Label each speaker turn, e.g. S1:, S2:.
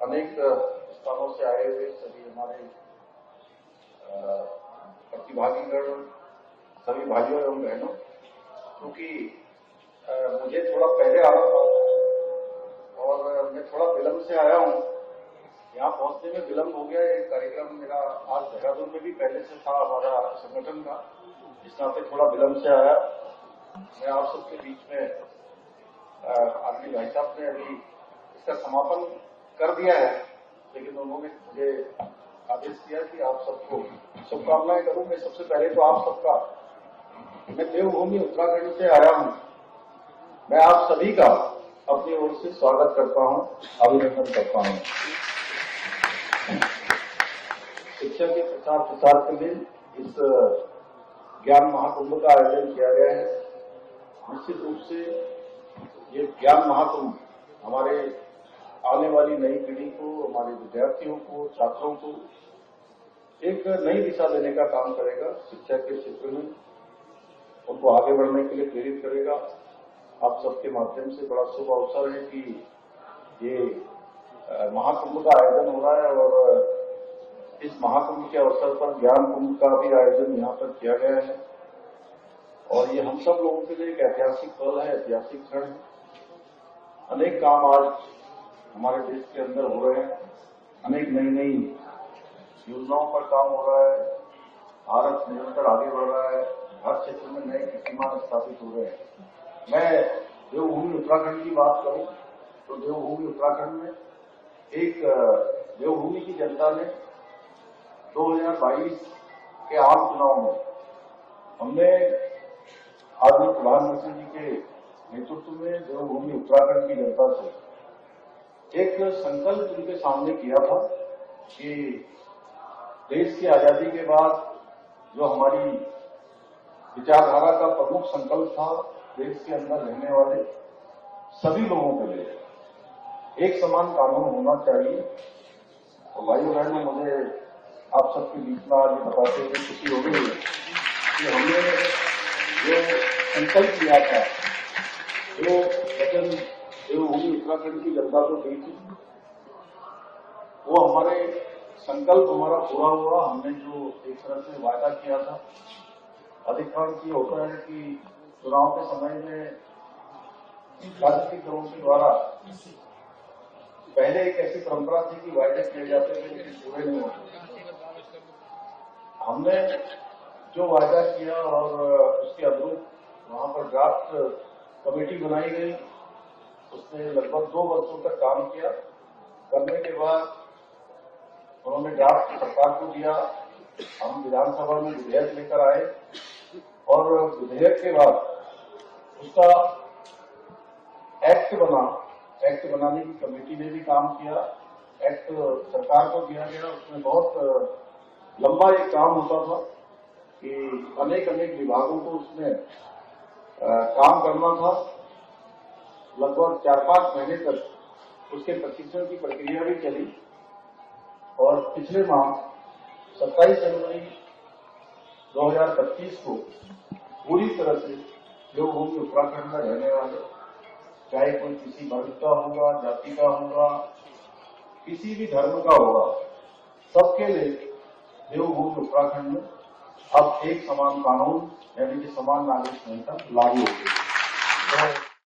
S1: अनेक स्थानों से आए हुए सभी हमारे प्रतिभागीगण, सभी भाइयों एवं बहनों, क्योंकि मुझे थोड़ा पहले आना था और मैं थोड़ा विलंब से आया हूँ। यहाँ पहुंचने में विलंब हो गया। एक कार्यक्रम मेरा आज देहरादून में भी पहले से था हमारा संगठन का, इस नाते थोड़ा विलंब से आया। मैं आप सबके बीच में आदमी भाई साहब ने अभी इसका समापन कर दिया है, लेकिन उन्होंने मुझे आदेश दिया कि आप सबको शुभकामनाएं करूं। मैं सबसे पहले तो आप सबका, मैं देवभूमि उत्तराखंड से आया हूं, मैं आप सभी का अपनी ओर से स्वागत करता हूं, अभिनंदन करता हूं। शिक्षा के प्रचार प्रसार के लिए इस ज्ञान महाकुंभ का आयोजन किया गया है। निश्चित रूप से ये ज्ञान महाकुंभ हमारे आने वाली नई पीढ़ी को, हमारे विद्यार्थियों को, छात्रों को एक नई दिशा देने का काम करेगा। शिक्षा के क्षेत्र में उनको आगे बढ़ने के लिए प्रेरित करेगा। आप सबके माध्यम से बड़ा शुभ अवसर है कि ये महाकुंभ का आयोजन हो रहा है और इस महाकुंभ के अवसर पर ज्ञान कुंभ का भी आयोजन यहाँ पर किया गया है और ये हम सब लोगों के लिए एक ऐतिहासिक पल है, ऐतिहासिक क्षण है। अनेक काम आज हमारे देश के अंदर हो रहे हैं, अनेक नई नई योजनाओं पर काम हो रहा है, भारत निरंतर आगे बढ़ रहा है, हर क्षेत्र में नए कीर्तिमान स्थापित हो रहे हैं। मैं देवभूमि उत्तराखंड की बात करूं तो देवभूमि उत्तराखंड में एक देवभूमि की जनता ने 2022 के आम चुनाव में हमने आदरणीय प्रधानमंत्री जी के नेतृत्व में देवभूमि उत्तराखंड की जनता से एक संकल्प उनके सामने किया था कि देश की आजादी के बाद जो हमारी विचारधारा का प्रमुख संकल्प था, देश के अंदर रहने वाले सभी लोगों के लिए एक समान कानून होना चाहिए। और भाइयों बहनों, मुझे आप सबके बीच में आज बताते हुए खुशी हो गई कि हमने जो संकल्प लिया था, जो वचन देवभूमि उत्तराखंड की जनता को दी थी, वो हमारे संकल्प हमारा पूरा हुआ। हमने जो एक तरह से वायदा किया था, अधिकांश ये होता है कि चुनाव के समय में राजनीतिक दलों के द्वारा पहले एक ऐसी परंपरा थी कि वायदे किए जाते थे लेकिन पूरे नहीं होते। हमने जो वायदा किया और उसके अनुरूप वहां पर ड्राफ्ट कमेटी बनाई गई, उसने लगभग 2 वर्षों तक काम किया। करने के बाद उन्होंने ड्राफ्ट सरकार को दिया, हम विधानसभा में विधेयक लेकर आए और विधेयक के बाद उसका एक्ट बना। एक्ट बनाने की कमेटी ने भी काम किया, एक्ट सरकार को दिया गया। उसमें बहुत लंबा एक काम होता था कि अनेक अनेक विभागों को उसमें काम करना था। लगभग 4-5 महीने तक उसके प्रशिक्षण की प्रक्रिया भी चली और पिछले माह 27 जनवरी 2025 को पूरी तरह से देवभूमि उत्तराखंड में रहने वाले, चाहे कोई किसी वर्ग का होगा, जाति का होगा, किसी भी धर्म का होगा, सबके लिए देवभूमि उत्तराखंड में अब एक समान कानून यानी कि समान नागरिक संहिता लागू हो गई।